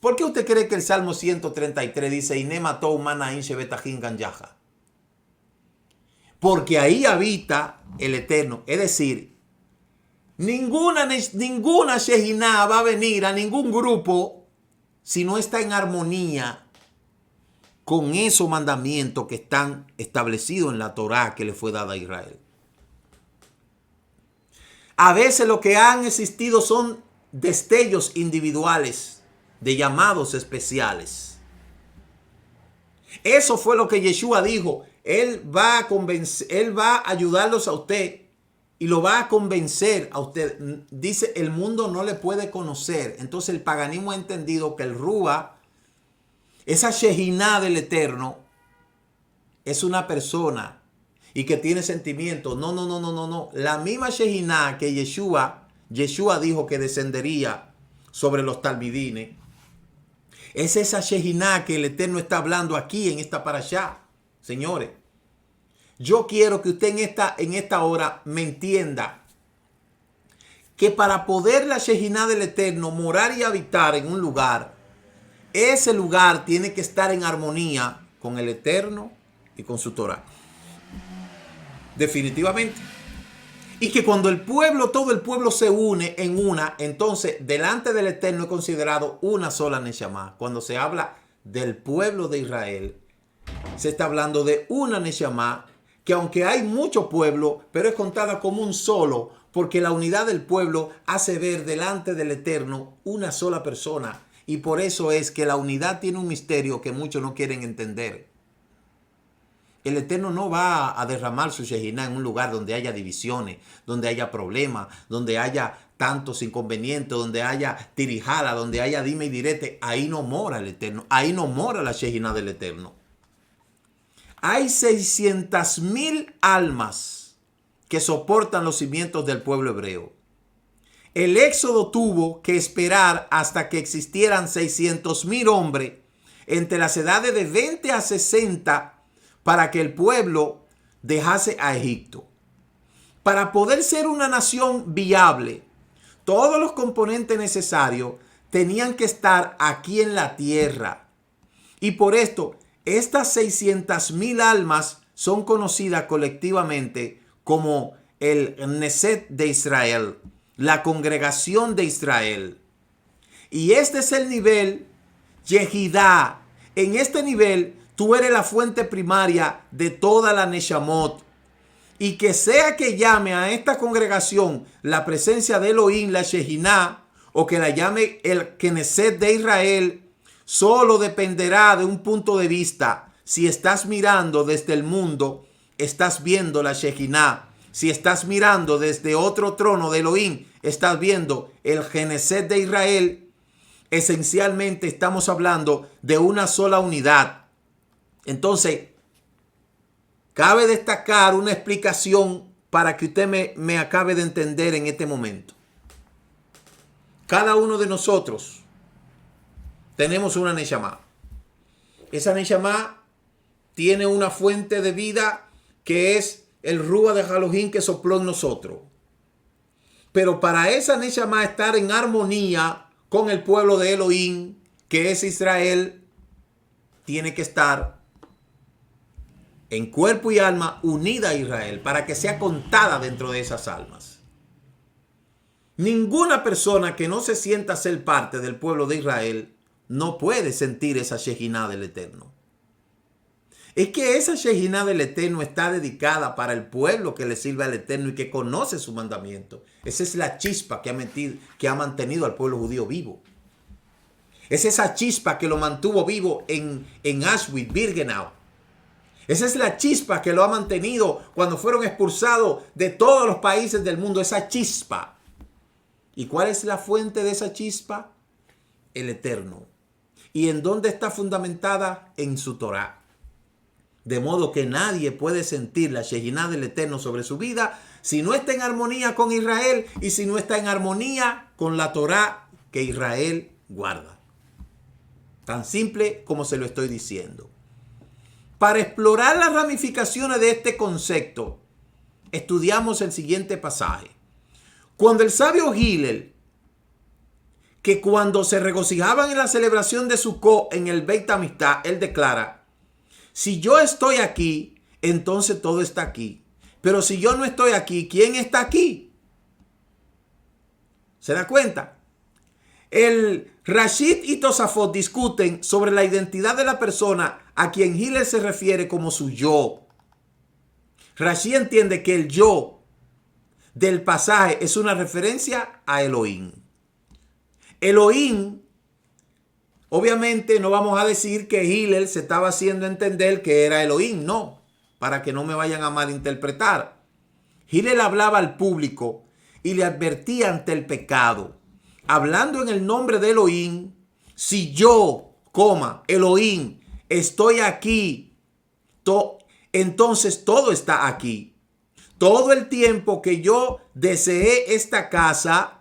¿Por qué usted cree que el Salmo 133 dice Inematou manaín shebetajin ganyaja? Porque ahí habita el Eterno. Es decir, ninguna Shejiná va a venir a ningún grupo si no está en armonía con esos mandamientos que están establecidos en la Torá que le fue dada a Israel. A veces lo que han existido son destellos individuales de llamados especiales. Eso fue lo que Yeshua dijo. Él va a ayudarlos a usted y lo va a convencer a usted. Dice, el mundo no le puede conocer. Entonces el paganismo ha entendido que el Rúa, esa Shejiná del Eterno, es una persona y que tiene sentimientos. No. La misma Shejiná que Yeshua dijo que descendería sobre los talmidines, es esa Shejiná que el Eterno está hablando aquí en esta parashá. Señores, yo quiero que usted en esta hora me entienda que para poder la Shejiná del Eterno morar y habitar en un lugar, ese lugar tiene que estar en armonía con el Eterno y con su Torah. Definitivamente. Y que cuando todo el pueblo se une en una, entonces delante del Eterno es considerado una sola Neshama. Cuando se habla del pueblo de Israel, se está hablando de una Neshama que aunque hay mucho pueblo, pero es contada como un solo, porque la unidad del pueblo hace ver delante del Eterno una sola persona. Y por eso es que la unidad tiene un misterio que muchos no quieren entender. El Eterno no va a derramar su Shejiná en un lugar donde haya divisiones, donde haya problemas, donde haya tantos inconvenientes, donde haya tirijala, donde haya dime y direte. Ahí no mora el Eterno, ahí no mora la Shejiná del Eterno. Hay 600,000 almas que soportan los cimientos del pueblo hebreo. El éxodo tuvo que esperar hasta que existieran 600,000 hombres entre las edades de 20 a 60 para que el pueblo dejase a Egipto. Para poder ser una nación viable, todos los componentes necesarios tenían que estar aquí en la tierra. Y por esto, estas 600,000 almas son conocidas colectivamente como el Knesset de Israel, la congregación de Israel. Y este es el nivel Yehidá. En este nivel, tú eres la fuente primaria de toda la Neshamot. Y que sea que llame a esta congregación la presencia de Elohim, la Shejiná, o que la llame el Knesset de Israel, solo dependerá de un punto de vista. Si estás mirando desde el mundo, estás viendo la Shejiná. Si estás mirando desde otro trono de Elohim, estás viendo el Knesset de Israel. Esencialmente estamos hablando de una sola unidad. Entonces, cabe destacar una explicación para que usted me acabe de entender en este momento. Cada uno de nosotros tenemos una Neshama. Esa Neshama tiene una fuente de vida que es el Ruach de Elohim que sopló en nosotros. Pero para esa Neshama estar en armonía con el pueblo de Elohim, que es Israel, tiene que estar en cuerpo y alma unida a Israel para que sea contada dentro de esas almas. Ninguna persona que no se sienta ser parte del pueblo de Israel no puede sentir esa Shejiná del Eterno. Es que esa Shejiná del Eterno está dedicada para el pueblo que le sirve al Eterno y que conoce su mandamiento. Esa es la chispa que ha mantenido al pueblo judío vivo. Es esa chispa que lo mantuvo vivo en Auschwitz, Birkenau. Esa es la chispa que lo ha mantenido cuando fueron expulsados de todos los países del mundo. Esa chispa. ¿Y cuál es la fuente de esa chispa? El Eterno. ¿Y en dónde está fundamentada? En su Torah. De modo que nadie puede sentir la Shejiná del Eterno sobre su vida si no está en armonía con Israel y si no está en armonía con la Torah que Israel guarda. Tan simple como se lo estoy diciendo. Para explorar las ramificaciones de este concepto, estudiamos el siguiente pasaje. Cuando el sabio Hillel, que cuando se regocijaban en la celebración de Sukkot en el Beit Hamikdash, él declara: si yo estoy aquí, entonces todo está aquí. Pero si yo no estoy aquí, ¿quién está aquí? ¿Se da cuenta? El Rashid y Tosafot discuten sobre la identidad de la persona a quien Hillel se refiere como su yo. Rashid entiende que el yo del pasaje es una referencia a Elohim. Elohim, obviamente no vamos a decir que Hillel se estaba haciendo entender que era Elohim, no, para que no me vayan a malinterpretar. Hillel hablaba al público y le advertía ante el pecado, hablando en el nombre de Elohim. Si yo, Elohim, estoy aquí, entonces todo está aquí. Todo el tiempo que yo deseé esta casa,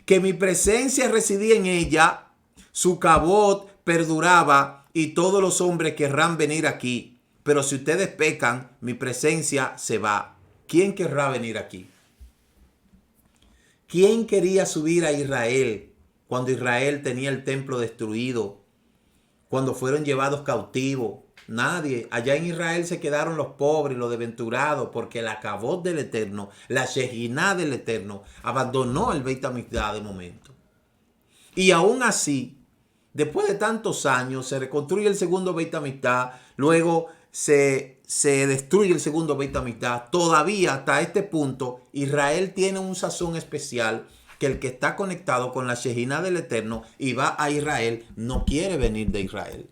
que mi presencia residía en ella, su cabot perduraba y todos los hombres querrán venir aquí. Pero si ustedes pecan, mi presencia se va. ¿Quién querrá venir aquí? ¿Quién quería subir a Israel cuando Israel tenía el templo destruido? Cuando fueron llevados cautivos. Nadie. Allá en Israel se quedaron los pobres, los desventurados, porque la cabot del Eterno, la Shejiná del Eterno, abandonó el Beit Hamikdash de momento. Y aún así, después de tantos años, se reconstruye el segundo Beit Hamikdash, luego se se destruye el segundo Beit HaMikdash, todavía hasta este punto Israel tiene un sazón especial que el que está conectado con la Shejinah del Eterno y va a Israel no quiere venir de Israel.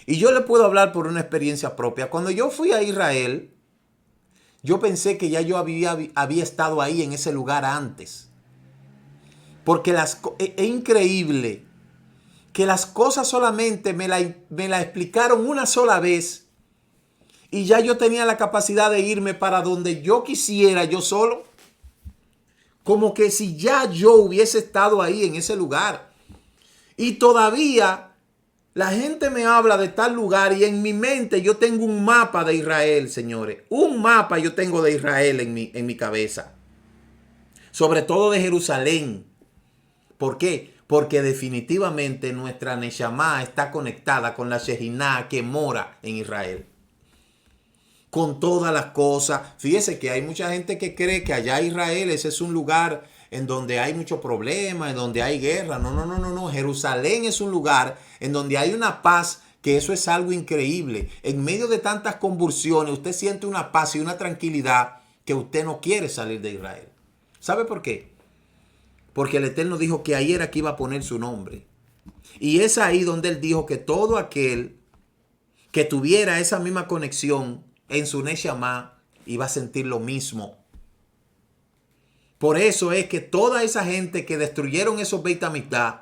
Y yo le puedo hablar por una experiencia propia. Cuando yo fui a Israel, yo pensé que ya yo había estado ahí en ese lugar antes. Porque es increíble que las cosas solamente me la explicaron una sola vez y ya yo tenía la capacidad de irme para donde yo quisiera, yo solo. Como que si ya yo hubiese estado ahí en ese lugar. Y todavía la gente me habla de tal lugar y en mi mente yo tengo un mapa de Israel, señores. Un mapa yo tengo de Israel en mi cabeza. Sobre todo de Jerusalén. ¿Por qué? Porque definitivamente nuestra Neshama está conectada con la Shejinah que mora en Israel. Con todas las cosas. Fíjese que hay mucha gente que cree que allá Israel ese es un lugar en donde hay muchos problemas, en donde hay guerra. No. Jerusalén es un lugar en donde hay una paz, que eso es algo increíble. En medio de tantas convulsiones, usted siente una paz y una tranquilidad que usted no quiere salir de Israel. ¿Sabe por qué? Porque el Eterno dijo que ahí era que iba a poner su nombre. Y es ahí donde Él dijo que todo aquel que tuviera esa misma conexión en su Neshama iba a sentir lo mismo. Por eso es que toda esa gente que destruyeron esos Beit HaMikdash,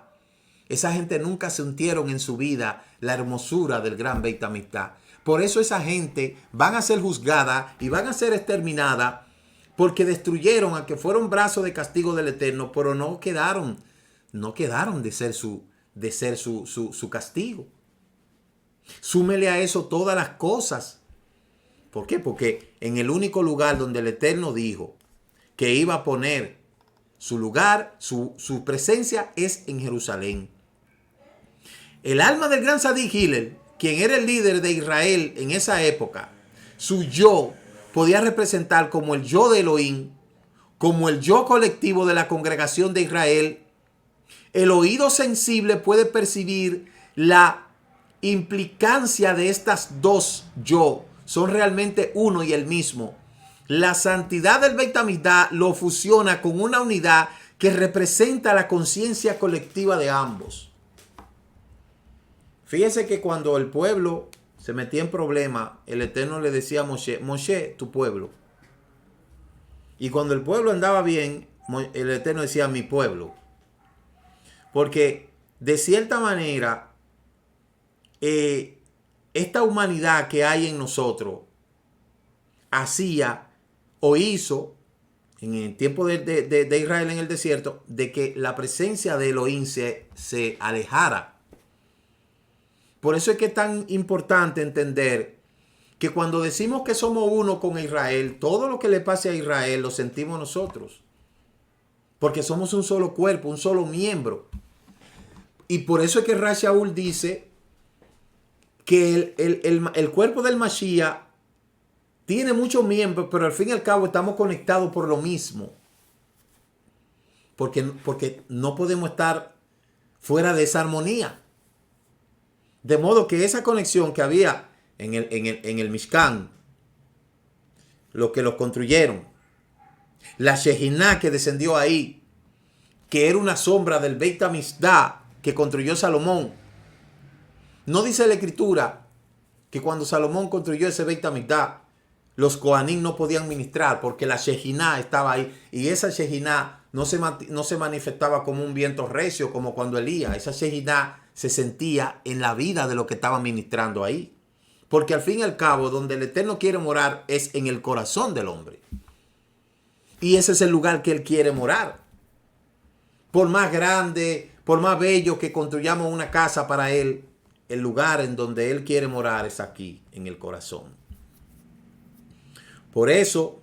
esa gente nunca sintieron en su vida la hermosura del gran Beit HaMikdash. Por eso esa gente van a ser juzgada y van a ser exterminada porque destruyeron, a que fueron brazos de castigo del Eterno, pero no quedaron de ser su castigo. Súmele a eso todas las cosas. ¿Por qué? Porque en el único lugar donde el Eterno dijo que iba a poner su lugar, su presencia es en Jerusalén. El alma del gran Tzadik Hillel, quien era el líder de Israel en esa época, su yo podía representar como el yo de Elohim, como el yo colectivo de la congregación de Israel. El oído sensible puede percibir la implicancia de estas dos yo. Son realmente uno y el mismo. La santidad del Beit HaMikdash lo fusiona con una unidad que representa la conciencia colectiva de ambos. Fíjese que cuando el pueblo se metía en problemas, el Eterno le decía a Moshe, Moshe, tu pueblo. Y cuando el pueblo andaba bien, el Eterno decía, mi pueblo. Porque de cierta manera, esta humanidad que hay en nosotros hacía o hizo en el tiempo de Israel en el desierto de que la presencia de Elohim se alejara. Por eso es que es tan importante entender que cuando decimos que somos uno con Israel, todo lo que le pase a Israel lo sentimos nosotros. Porque somos un solo cuerpo, un solo miembro. Y por eso es que Rav Shaul dice que el cuerpo del Mashiach tiene muchos miembros, pero al fin y al cabo estamos conectados por lo mismo. Porque no podemos estar fuera de esa armonía. De modo que esa conexión que había en el Mishkan, los que los construyeron, la Shejinah que descendió ahí, que era una sombra del Beit HaMikdash que construyó Salomón. No dice la Escritura que cuando Salomón construyó ese Beit HaMikdash, los Kohanim no podían ministrar porque la Shejinah estaba ahí. Y esa Shejinah no se manifestaba como un viento recio como cuando Elías. Esa Shejinah se sentía en la vida de lo que estaba ministrando ahí. Porque al fin y al cabo, donde el Eterno quiere morar es en el corazón del hombre. Y ese es el lugar que Él quiere morar. Por más grande, por más bello que construyamos una casa para Él, el lugar en donde Él quiere morar es aquí, en el corazón. Por eso,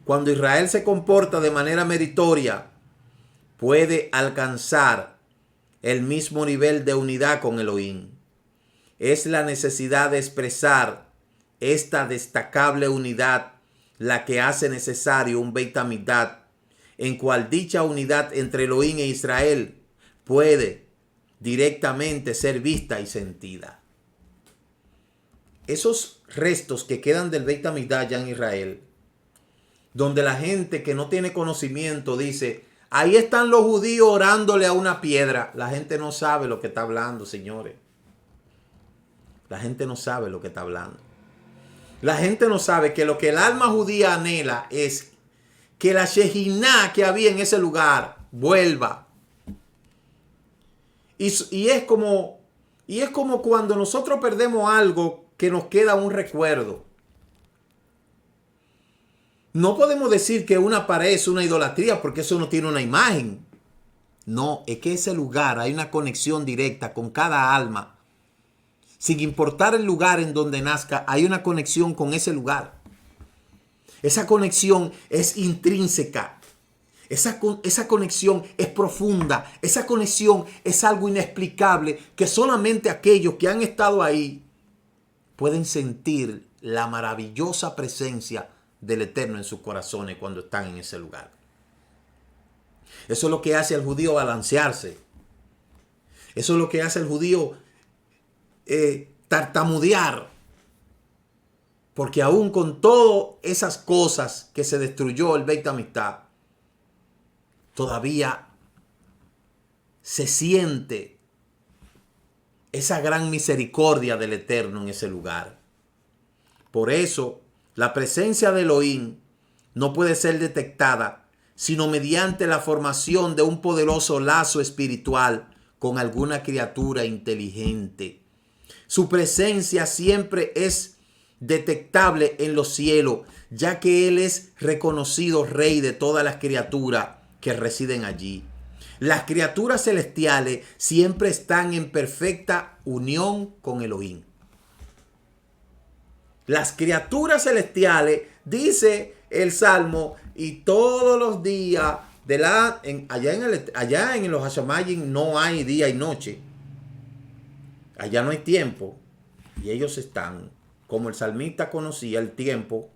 cuando Israel se comporta de manera meritoria, puede alcanzar el mismo nivel de unidad con Elohim. Es la necesidad de expresar esta destacable unidad la que hace necesario un Beit HaMikdash, en cual dicha unidad entre Elohim e Israel puede directamente ser vista y sentida. esos restos que quedan del Beit HaMikdash ya en Israel, donde la gente que no tiene conocimiento dice, ahí están los judíos orándole a una piedra. La gente no sabe lo que está hablando, señores. La gente no sabe lo que está hablando. La gente no sabe que lo que el alma judía anhela es que la Shejiná que había en ese lugar vuelva. Y es como cuando nosotros perdemos algo que nos queda un recuerdo. No podemos decir que una pared es una idolatría porque eso no tiene una imagen. No, es que ese lugar hay una conexión directa con cada alma. Sin importar el lugar en donde nazca, hay una conexión con ese lugar. Esa conexión es intrínseca. Esa conexión es profunda. Esa conexión es algo inexplicable que solamente aquellos que han estado ahí pueden sentir la maravillosa presencia del Eterno en sus corazones cuando están en ese lugar. Eso es lo que hace al judío balancearse. Eso es lo que hace al judío tartamudear. Porque aún con todas esas cosas que se destruyó el Beit HaMikdash, todavía se siente esa gran misericordia del Eterno en ese lugar. Por eso, la presencia de Elohim no puede ser detectada sino mediante la formación de un poderoso lazo espiritual con alguna criatura inteligente. Su presencia siempre es detectable en los cielos, ya que Él es reconocido Rey de todas las criaturas que residen allí. Las criaturas celestiales siempre están en perfecta unión con Elohim. Las criaturas celestiales, dice el Salmo, y todos los días allá en los Hashamayim no hay día y noche. Allá no hay tiempo. Y ellos están, como el salmista conocía el tiempo,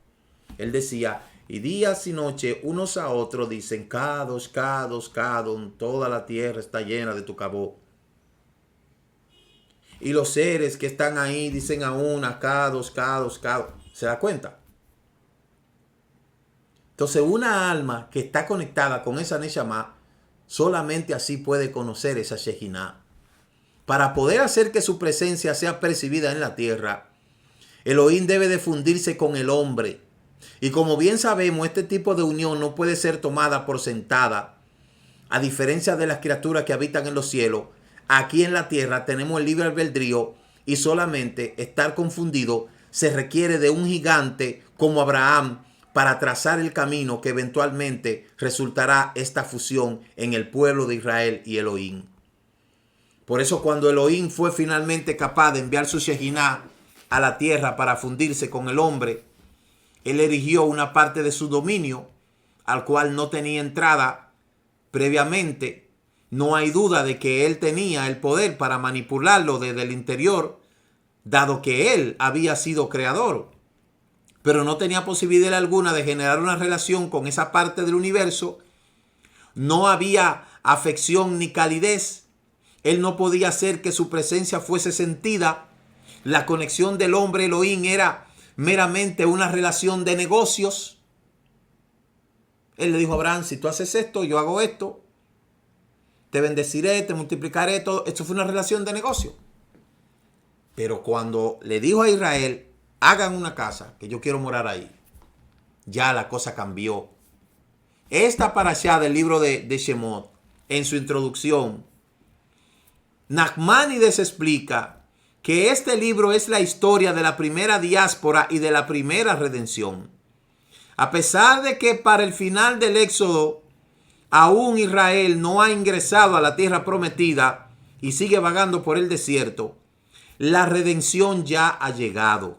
él decía, y días y noches unos a otros dicen, Kadosh, Kadosh, Kadosh, toda la tierra está llena de tu cabot. Y los seres que están ahí dicen a una, Kadosh, Kadosh, Kadosh. ¿Se da cuenta? Entonces una alma que está conectada con esa Neshama, solamente así puede conocer esa Shejiná. Para poder hacer que su presencia sea percibida en la tierra, Elohim debe de fundirse con el hombre. Y como bien sabemos, este tipo de unión no puede ser tomada por sentada. A diferencia de las criaturas que habitan en los cielos, aquí en la tierra tenemos el libre albedrío y solamente estar confundido se requiere de un gigante como Abraham para trazar el camino que eventualmente resultará esta fusión en el pueblo de Israel y Elohim. Por eso cuando Elohim fue finalmente capaz de enviar su Shejiná a la tierra para fundirse con el hombre, Él erigió una parte de su dominio al cual no tenía entrada previamente. No hay duda de que Él tenía el poder para manipularlo desde el interior, dado que Él había sido creador. Pero no tenía posibilidad alguna de generar una relación con esa parte del universo. No había afección ni calidez. Él no podía hacer que su presencia fuese sentida. La conexión del hombre Elohim era meramente una relación de negocios. Él le dijo a Abraham, si tú haces esto, yo hago esto. Te bendeciré, te multiplicaré, todo. Esto fue una relación de negocio. Pero cuando le dijo a Israel, hagan una casa, que yo quiero morar ahí, ya la cosa cambió. Esta parashá del libro de Shemot, en su introducción, Nachmanides explica que este libro es la historia de la primera diáspora y de la primera redención. A pesar de que para el final del Éxodo aún Israel no ha ingresado a la tierra prometida y sigue vagando por el desierto, la redención ya ha llegado.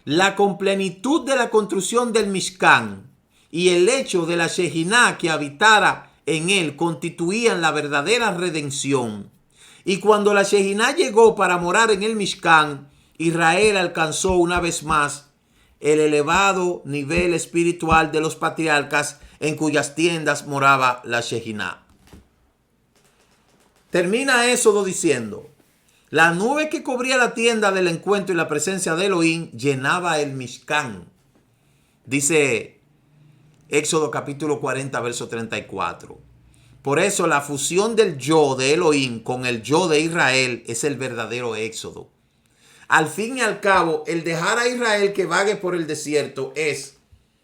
La completitud de la construcción del Mishkan y el hecho de la Shejiná que habitara en él constituían la verdadera redención. Y cuando la Shejiná llegó para morar en el Mishkan, Israel alcanzó una vez más el elevado nivel espiritual de los patriarcas en cuyas tiendas moraba la Shejiná. Termina Éxodo diciendo, La nube que cubría la tienda del encuentro y la presencia de Elohim llenaba el Mishkan. Dice Éxodo capítulo 40, verso 34. Por eso la fusión del yo de Elohim con el yo de Israel es el verdadero éxodo. Al fin y al cabo, el dejar a Israel que vague por el desierto es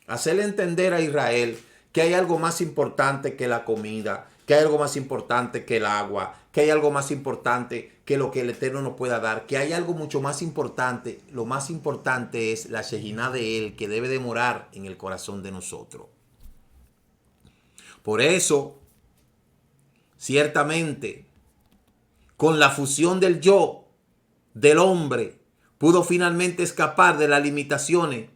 hacerle entender a Israel que hay algo más importante que la comida, que hay algo más importante que el agua, que hay algo más importante que lo que el Eterno nos pueda dar, que hay algo mucho más importante. Lo más importante es la Shejiná de Él, que debe de morar en el corazón de nosotros. Por eso, ciertamente, con la fusión del yo del hombre, pudo finalmente escapar de las limitaciones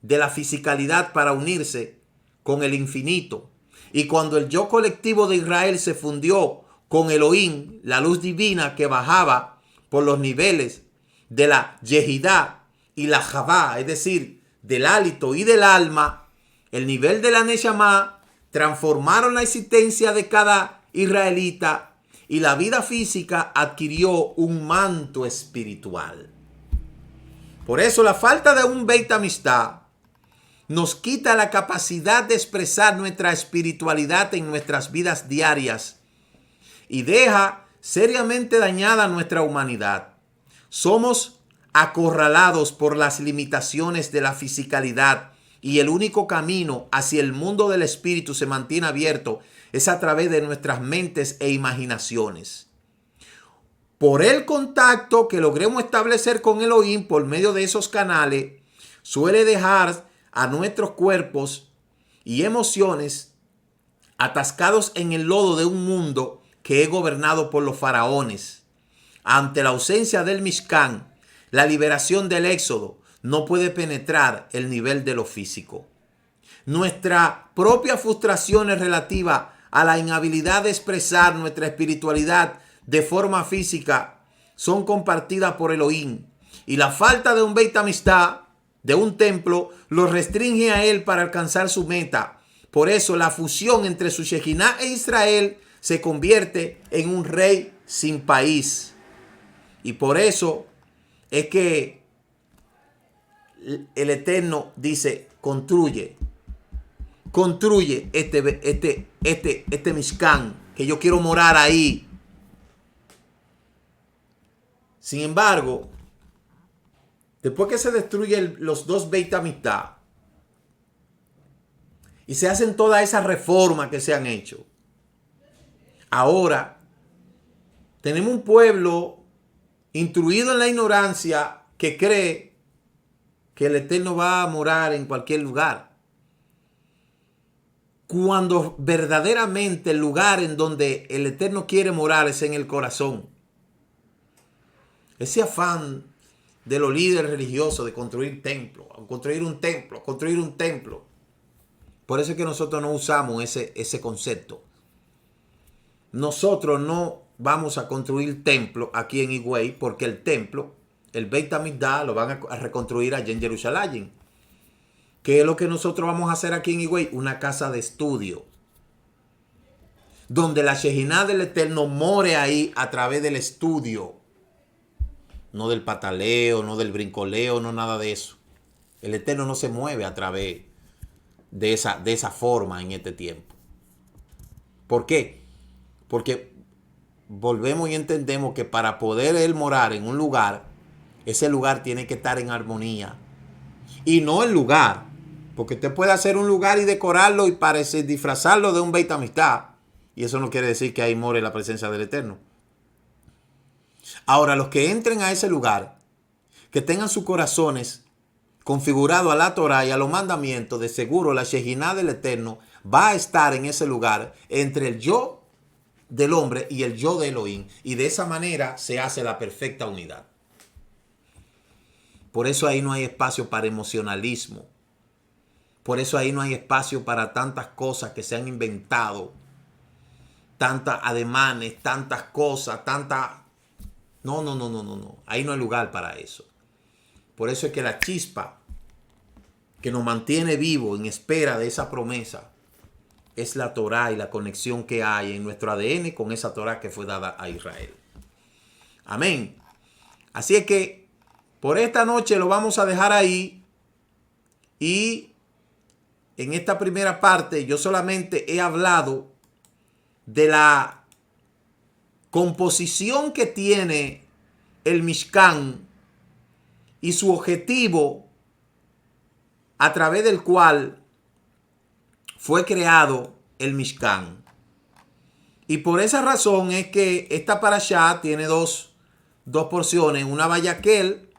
de la fisicalidad para unirse con el infinito. Y cuando el yo colectivo de Israel se fundió con Elohim, la luz divina que bajaba por los niveles de la Yehidá y la Javá, es decir, del hálito y del alma, el nivel de la Neshama, transformaron la existencia de cada israelita y la vida física adquirió un manto espiritual. Por eso la falta de un Beit Amistad nos quita la capacidad de expresar nuestra espiritualidad en nuestras vidas diarias y deja seriamente dañada nuestra humanidad. Somos acorralados por las limitaciones de la fisicalidad y el único camino hacia el mundo del espíritu se mantiene abierto es a través de nuestras mentes e imaginaciones. Por el contacto que logremos establecer con Elohim por medio de esos canales, suele dejar a nuestros cuerpos y emociones atascados en el lodo de un mundo que es gobernado por los faraones. Ante la ausencia del Mishkan, la liberación del éxodo no puede penetrar el nivel de lo físico. Nuestra propia frustración es relativa a la inhabilidad de expresar nuestra espiritualidad de forma física son compartidas por Elohim. Y la falta de un Beit Amistad, de un templo, lo restringe a él para alcanzar su meta. Por eso la fusión entre su Shejiná e Israel se convierte en un rey sin país. Y por eso es que el Eterno dice, construye este Mishkan, que yo quiero morar ahí. Sin embargo, después que se destruyen los dos Beit Amistad y se hacen todas esas reformas que se han hecho, ahora tenemos un pueblo instruido en la ignorancia que cree que el Eterno va a morar en cualquier lugar, cuando verdaderamente el lugar en donde el Eterno quiere morar es en el corazón. Ese afán de los líderes religiosos de construir templos, construir un templo. Por eso es que nosotros no usamos ese concepto. Nosotros no vamos a construir templo aquí en Higüey porque el templo, el Beit Hamikdash, lo van a reconstruir allá en Jerusalén. ¿Qué es lo que nosotros vamos a hacer aquí en Higüey? Una casa de estudio, donde la Shejiná del Eterno more ahí a través del estudio. No del pataleo, no del brincoleo, no nada de eso. El Eterno no se mueve a través de esa forma en este tiempo. ¿Por qué? Porque volvemos y entendemos que para poder Él morar en un lugar, ese lugar tiene que estar en armonía. Y no el lugar, porque usted puede hacer un lugar y decorarlo y disfrazarlo de un Beit Amistad. Y eso no quiere decir que ahí more la presencia del Eterno. Ahora, los que entren a ese lugar, que tengan sus corazones configurados a la Torah y a los mandamientos, de seguro la Shejiná del Eterno va a estar en ese lugar entre el yo del hombre y el yo de Elohim. Y de esa manera se hace la perfecta unidad. Por eso ahí no hay espacio para emocionalismo. Por eso ahí no hay espacio para tantas cosas que se han inventado. Tantas ademanes, tantas cosas, tantas... No. Ahí no hay lugar para eso. Por eso es que la chispa que nos mantiene vivo en espera de esa promesa es la Torah y la conexión que hay en nuestro ADN con esa Torah que fue dada a Israel. Amén. Así es que por esta noche lo vamos a dejar ahí. Y en esta primera parte yo solamente he hablado de la composición que tiene el Mishkan y su objetivo a través del cual fue creado el Mishkan. Y por esa razón es que esta parashá tiene dos porciones, una Vayakhel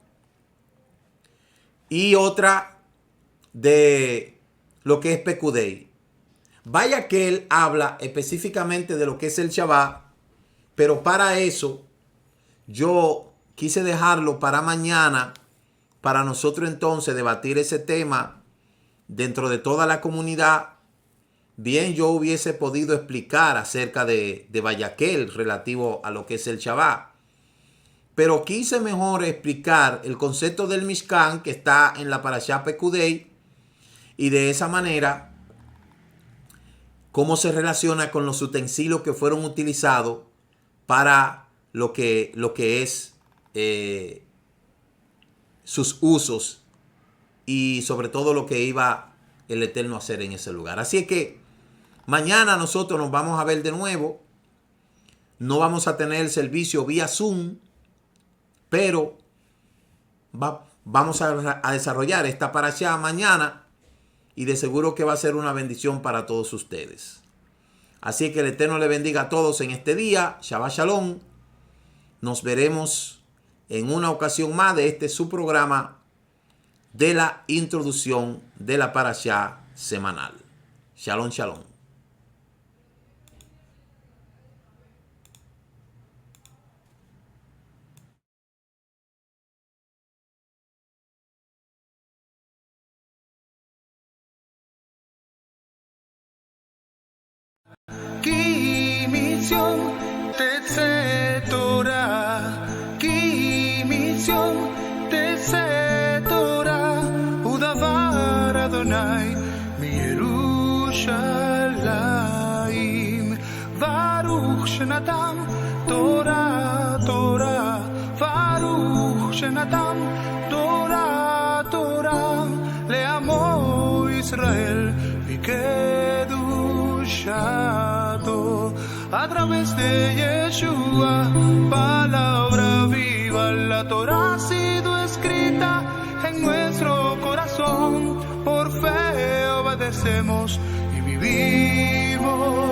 y otra de lo que es Pekudei. Vayakhel habla específicamente de lo que es el Shabbat, pero para eso yo quise dejarlo para mañana, para nosotros entonces debatir ese tema dentro de toda la comunidad. Bien, yo hubiese podido explicar acerca de Vayakhel relativo a lo que es el Shabbat, pero quise mejor explicar el concepto del Mishkan que está en la parashá Pekudei, y de esa manera cómo se relaciona con los utensilios que fueron utilizados para lo que es sus usos, y sobre todo lo que iba el Eterno a hacer en ese lugar. Así es que mañana nosotros nos vamos a ver de nuevo. No vamos a tener el servicio vía Zoom, pero vamos a desarrollar esta parashá mañana, y de seguro que va a ser una bendición para todos ustedes. Así que el Eterno le bendiga a todos en este día. Shabbat Shalom. Nos veremos en una ocasión más de este su programa de la introducción de la parashá semanal. Shalom, shalom. כי מציון תצא תורה, כי מציון תצא תורה, ודבר אדוני מירושלים. ברוך שנתן תורה תורה, ברוך שנתן תורה תורה, לעמו ישראל מקדושתו. A través de Yeshua, palabra viva, la Torah ha sido escrita en nuestro corazón. Por fe obedecemos y vivimos.